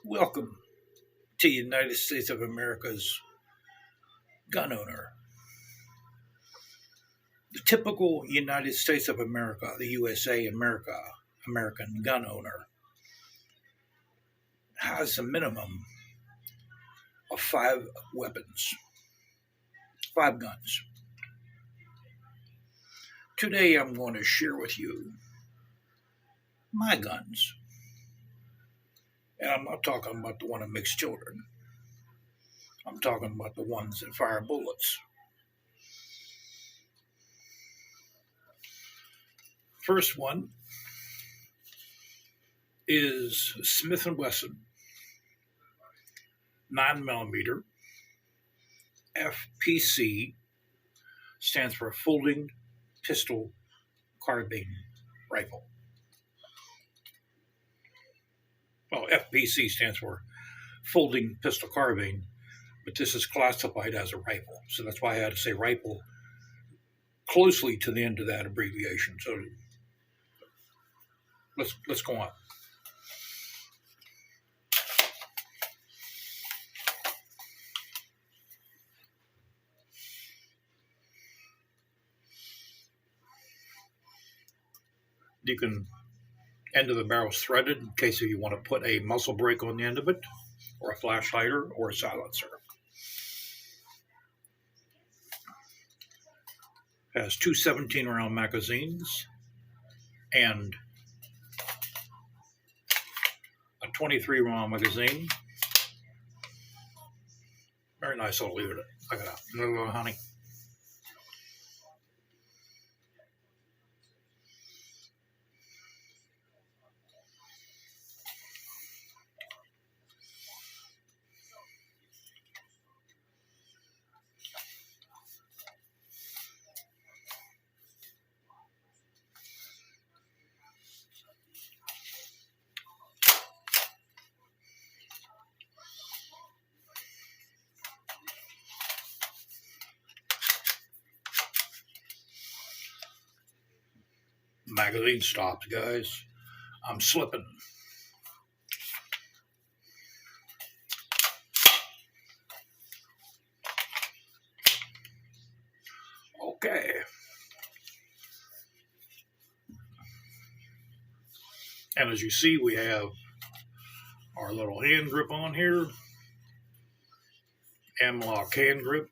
Welcome to the United States of America's gun owner. The typical United States of America, the USA American gun owner, has a minimum of 5 weapons, 5 guns. Today I'm going to share with you my guns. And I'm not talking about the one that makes children. I'm talking about the ones that fire bullets. First one is Smith & Wesson 9mm FPC, stands for Folding Pistol Carbine Rifle. Well, FPC stands for Folding Pistol Carbine, but this is classified as a rifle, so that's why I had to say rifle closely to the end of that abbreviation. So let's go on. You can end of the barrel is threaded in case if you want to put a muzzle brake on the end of it, or a flash hider, or a silencer. It has two 17-round magazines and a 23-round magazine. Very nice little unit. Look at that. Little honey. Magazine stopped, guys. I'm slipping. Okay. And as you see, we have our little hand grip on here. M-lock hand grip.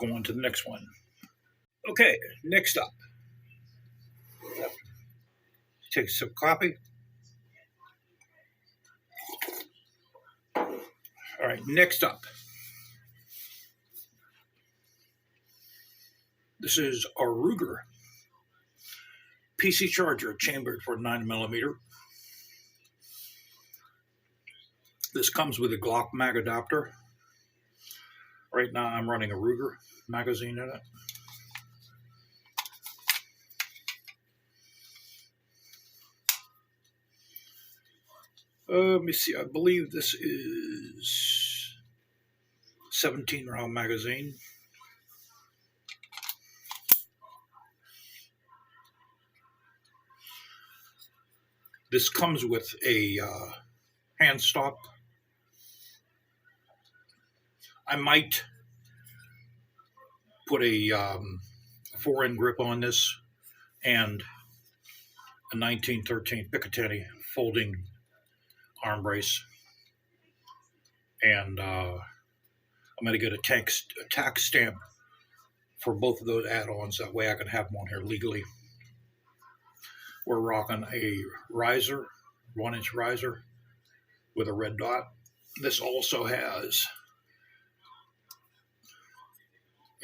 Let's go on to the next one. Okay, next up. Take a sip of coffee. All right, next up. This is our Ruger PC charger chambered for 9mm. This comes with a Glock mag adapter. Right now I'm running a Ruger magazine in it. Let me see, I believe this is 17-round magazine. This comes with a hand stop. I might put a 4-end grip on this and a 1913 Picatinny folding arm brace, and I'm going to get a tax stamp for both of those add-ons. That way I can have them on here legally. We're rocking a riser, 1-inch riser with a red dot. This also has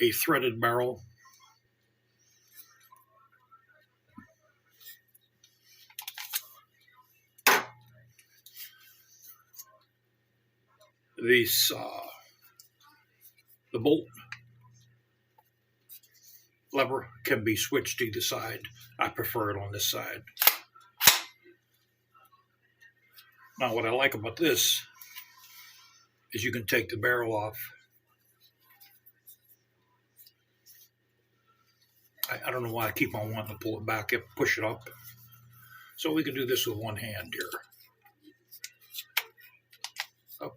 a threaded barrel. This the bolt lever can be switched to either side. I prefer it on this side. Now, what I like about this is you can take the barrel off I don't know why I keep on wanting to pull it back, push it up. So we can do this with one hand here. Oh,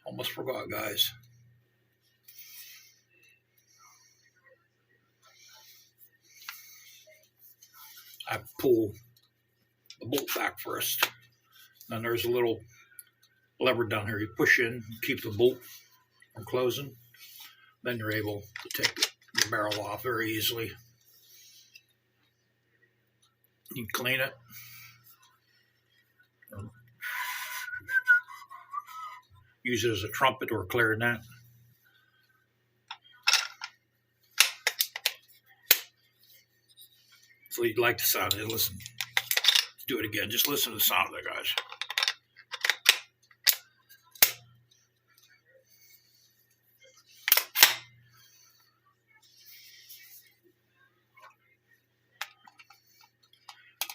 almost forgot, guys. I pull the bolt back first. Then there's a little lever down here. You push in, keep the bolt from closing. Then you're able to take the barrel off very easily. You can clean it. Use it as a trumpet or a clarinet. So you'd like the sound of it. Listen. Let's do it again. Just listen to the sound of it, guys.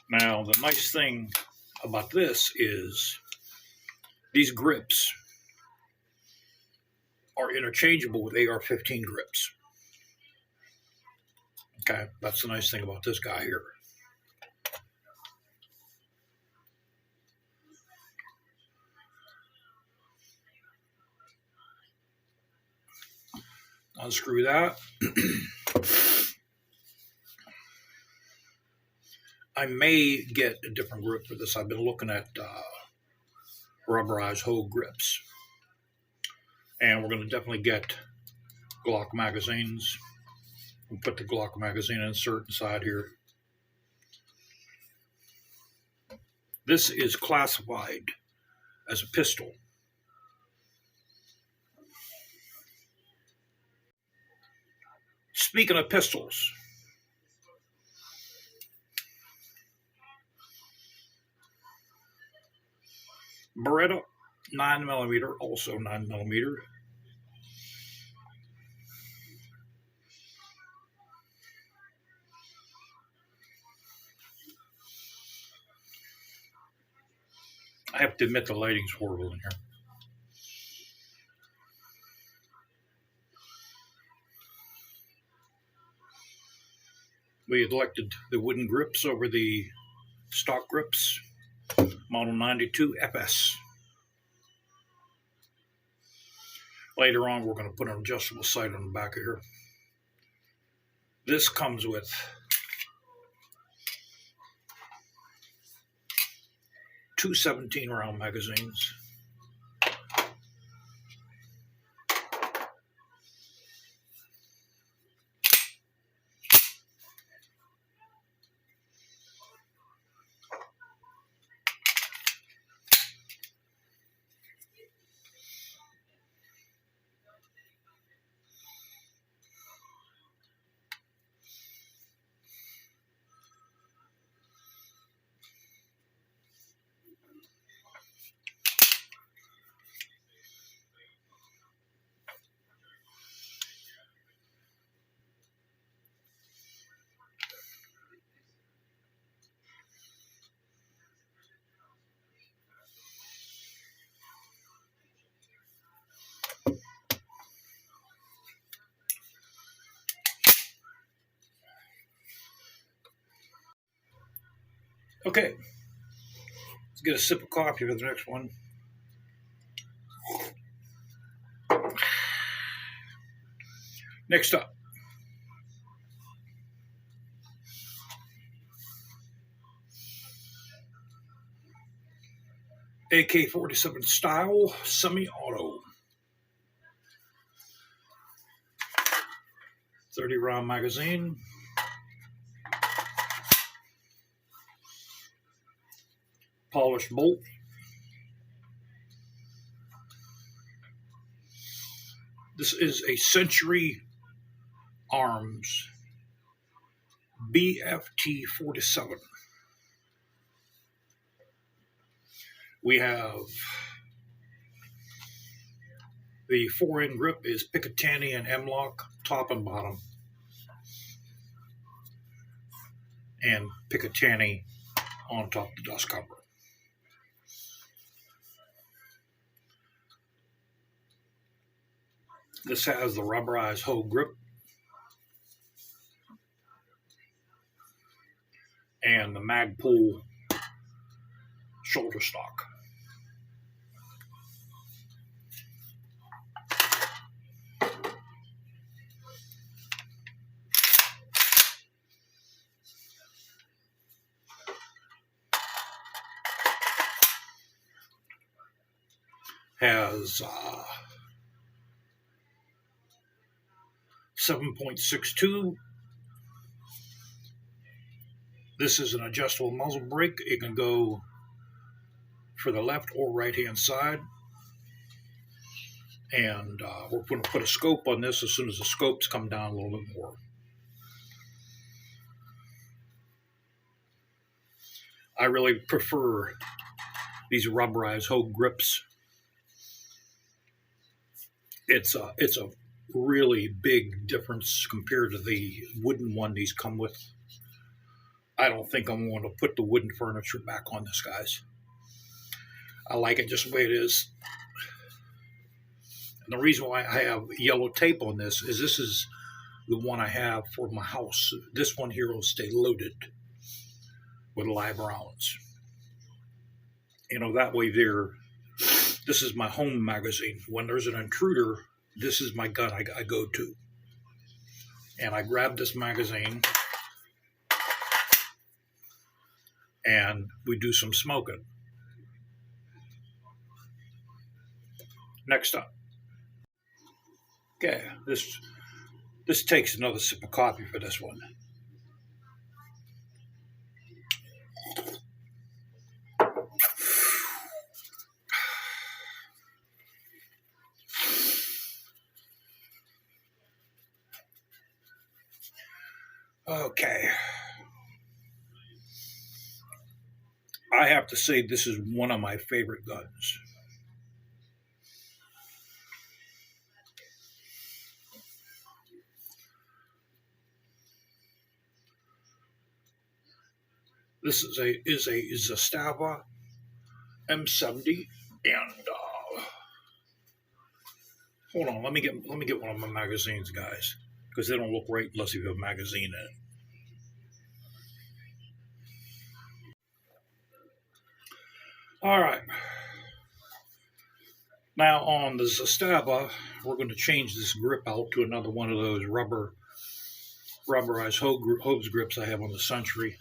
Now, the nice thing about this is these grips are interchangeable with AR-15 grips. Okay, that's the nice thing about this guy here. Unscrew that. I may get a different grip for this. I've been looking at rubberized hole grips. And we're going to definitely get Glock magazines. We'll put the Glock magazine insert inside here. This is classified as a pistol. Speaking of pistols, Beretta 9mm, also 9mm. I have to admit the lighting's horrible in here. We elected the wooden grips over the stock grips, model 92 FS. Later on, we're going to put an adjustable sight on the back of here. This comes with two 17-round magazines. Okay, let's get a sip of coffee for the next one. Next up, AK-47 style semi-auto. 30-round magazine. Polished bolt. This is a Century Arms BFT-47. We have the 4-end grip is Picatinny and M-Lock, top and bottom. And Picatinny on top of the dust cover. This has the rubberized hole grip. and the Magpul shoulder stock. Has 7.62. This is an adjustable muzzle brake. It can go for the left or right hand side. And we're going to put a scope on this as soon as the scopes come down a little bit more. I really prefer these rubberized Hogue grips. It's a really big difference compared to the wooden one these come with. I don't think I'm going to put the wooden furniture back on this, guys. I like it just the way it is. And the reason why I have yellow tape on this is the one I have for my house. This one here will stay loaded with live rounds. You know, that way this is my home magazine. When there's an intruder, this is my gun I go to. And I grab this magazine and we do some smoking. Next up. Okay, this takes another sip of coffee for this one. Okay. I have to say this is one of my favorite guns. This is a Zastava M70, and hold on, let me get one of my magazines, guys, because they don't look right unless you have a magazine in it. All right. Now on the Zastava, we're going to change this grip out to another one of those rubberized Hogue grips I have on the Century.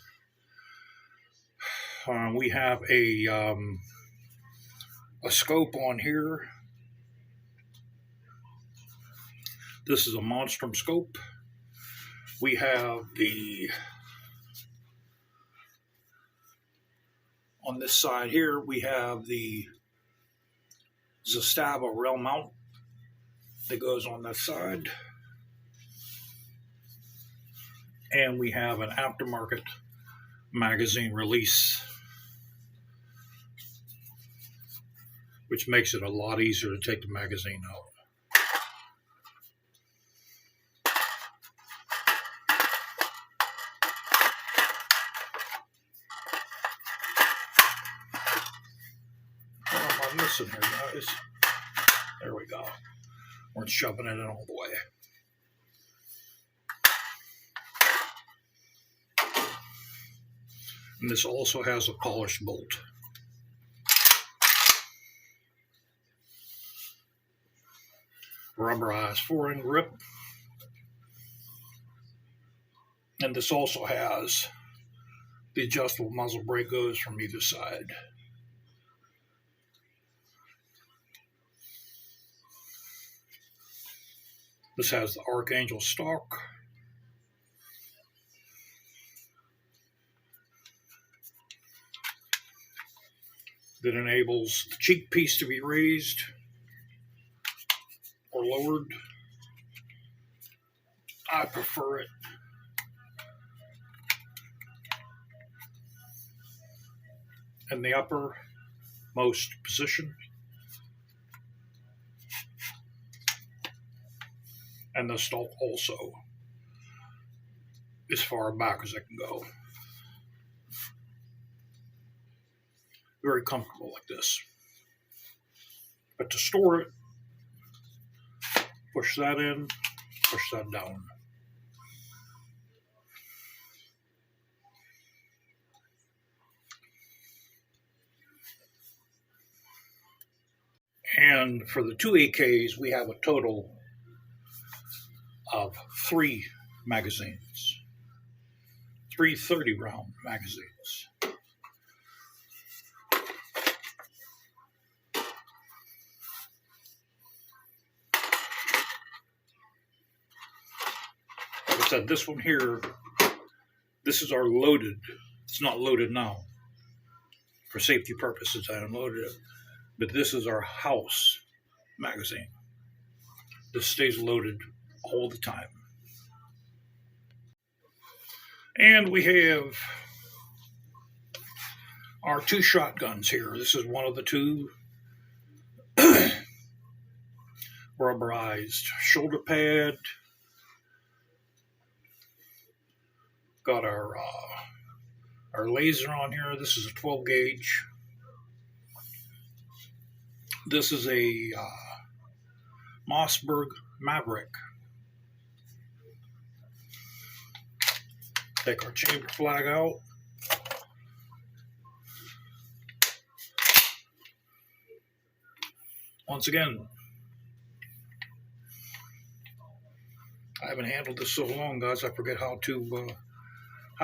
We have a scope on here. This is a Monstrum scope. We have on this side here, we have the Zastava rail mount that goes on that side. And we have an aftermarket magazine release, which makes it a lot easier to take the magazine out. What am I missing here, guys? There we go. We're shoving it in all the way. And this also has a polished bolt. Rubberized 4-end grip. And this also has the adjustable muzzle brake goes from either side. This has the Archangel stock. That enables the cheek piece to be raised or lowered. I prefer it. In the uppermost position. And the stock also as far back as I can go. Very comfortable like this. But to store it, push that in, push that down. And for the 2 AKs, we have a total of 3 magazines, 3 30-round magazines. Like I said, this one here, this is our loaded. It's not loaded now. For safety purposes, I unloaded it. But this is our house magazine. This stays loaded all the time. And we have our 2 shotguns here. This is one of the 2 rubberized shoulder pad. Got our laser on here. This is a 12 gauge. This is a Mossberg Maverick. Take our chamber flag out. Once again, I haven't handled this so long, guys. I forget how to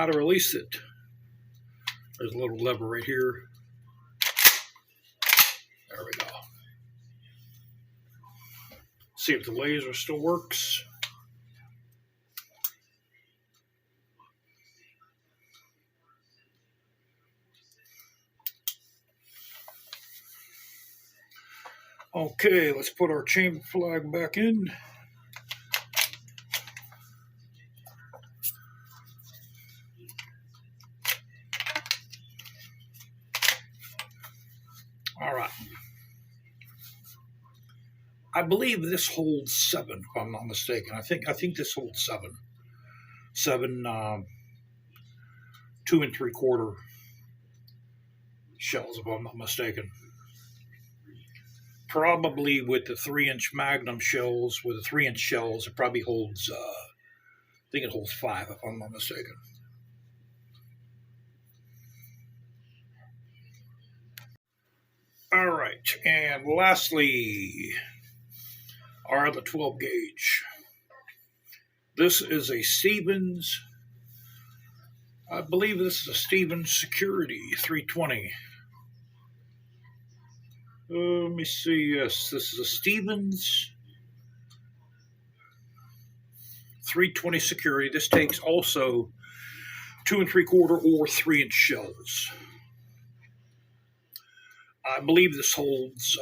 release it. There's a little lever right here. There we go. See if the laser still works. Okay, let's put our chamber flag back in. All right. I believe this holds 7, if I'm not mistaken. I think this holds 7. 7 2 3/4 shells, if I'm not mistaken. Probably with the 3-inch Magnum shells, with the 3-inch shells, it probably holds, I think it holds 5, if I'm not mistaken. All right, and lastly are the 12 gauge. This is a Stevens, I believe this is a Stevens Security 320. Let me see, yes, this is a Stevens 320 Security. This takes also 2 3/4 or 3-inch shells. I believe this holds,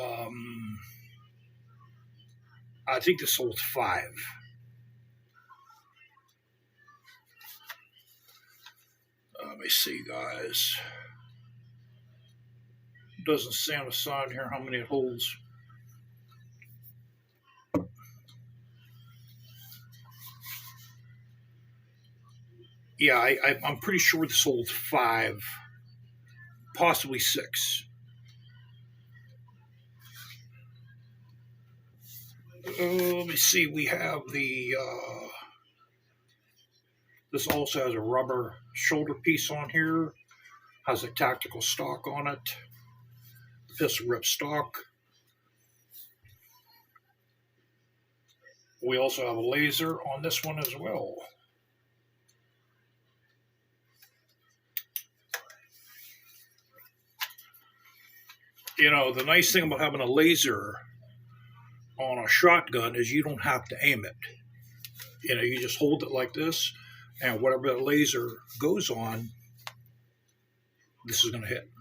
I think this holds 5. Let me see, guys. Doesn't say on the side here how many it holds. Yeah, I'm pretty sure this holds 5, possibly 6. Let me see, we have the, this also has a rubber shoulder piece on here, has a tactical stock on it, pistol grip stock. We also have a laser on this one as well. You know, the nice thing about having a laser on a shotgun is you don't have to aim it. You know, you just hold it like this, and whatever the laser goes on, this is going to hit.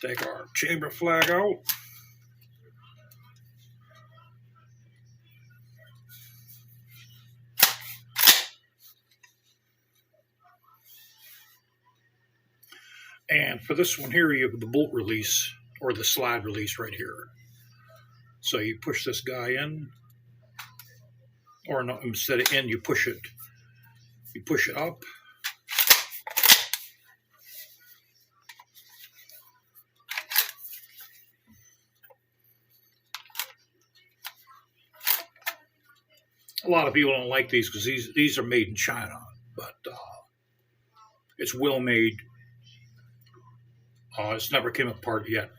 Take our chamber flag out. And for this one here, you have the bolt release, or the slide release right here. So you push this guy in, or no, instead of in, you push it up. A lot of people don't like these because these are made in China, but it's well made. It's never came apart yet.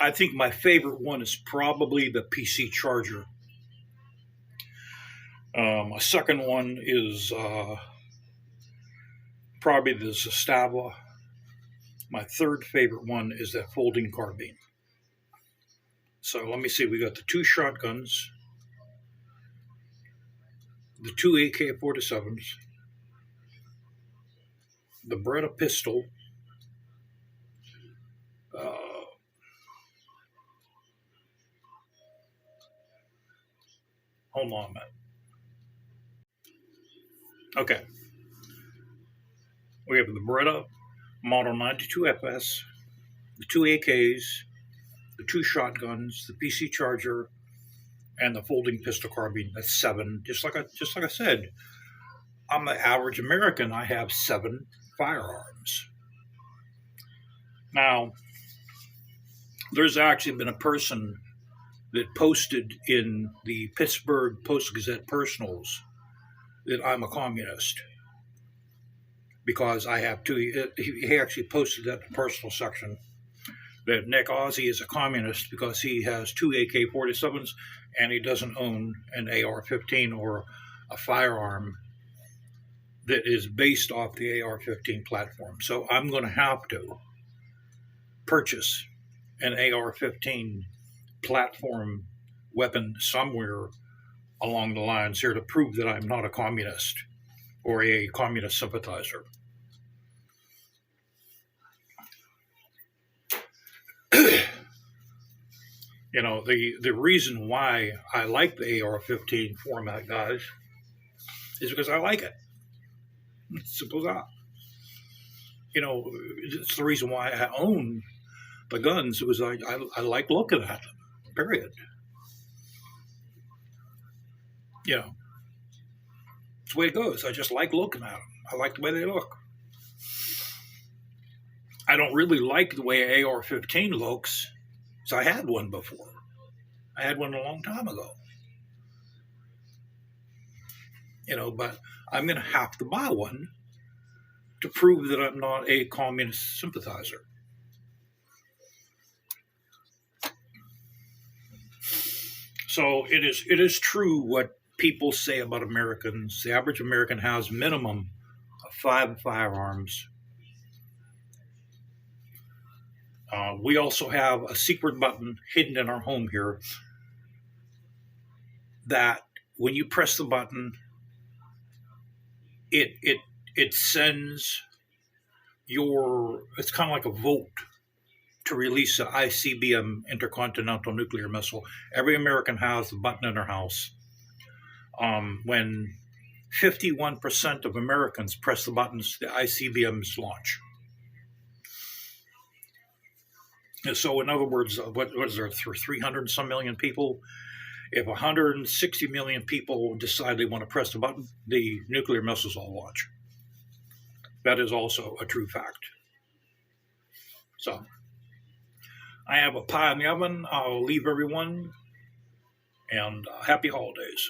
I think my favorite one is probably the PC Charger. My second one is probably the Zastava. My third favorite one is that folding carbine. So let me see, we got the 2 shotguns, the 2 AK-47s, the Beretta pistol, hold on a minute. Okay. We have the Beretta Model 92 FS, the 2 AKs, the 2 shotguns, the PC Charger, and the folding pistol carbine. That's 7. Just like I said, I'm the average American. I have 7 firearms. Now, there's actually been a person that posted in the Pittsburgh Post-Gazette Personals that I'm a communist because I have 2. He actually posted that in the personal section that Nick Ozzie is a communist because he has 2 AK-47s and he doesn't own an AR-15 or a firearm that is based off the AR-15 platform. So I'm going to have to purchase an AR-15 platform weapon somewhere along the lines here to prove that I'm not a communist or a communist sympathizer. You know, the reason why I like the AR-15 format, guys, is because I like it. It's simple as that. You know, it's the reason why I own the guns. It was I like looking at them, period. You know, it's the way it goes. I just like looking at them. I like the way they look. I don't really like the way AR-15 looks, so I had one before. I had one a long time ago. You know, but I'm going to have to buy one to prove that I'm not a communist sympathizer. So it is true what people say about Americans. The average American has minimum of 5 firearms. We also have a secret button hidden in our home here that when you press the button, it sends it's kind of like a vote to release an ICBM, intercontinental nuclear missile. Every American has the button in their house. When 51% of Americans press the buttons, the ICBMs launch. And so, in other words, what is there, 300 some million people? If 160 million people decide they want to press the button, the nuclear missiles all launch. That is also a true fact. So, I have a pie in the oven. I'll leave everyone, and happy holidays.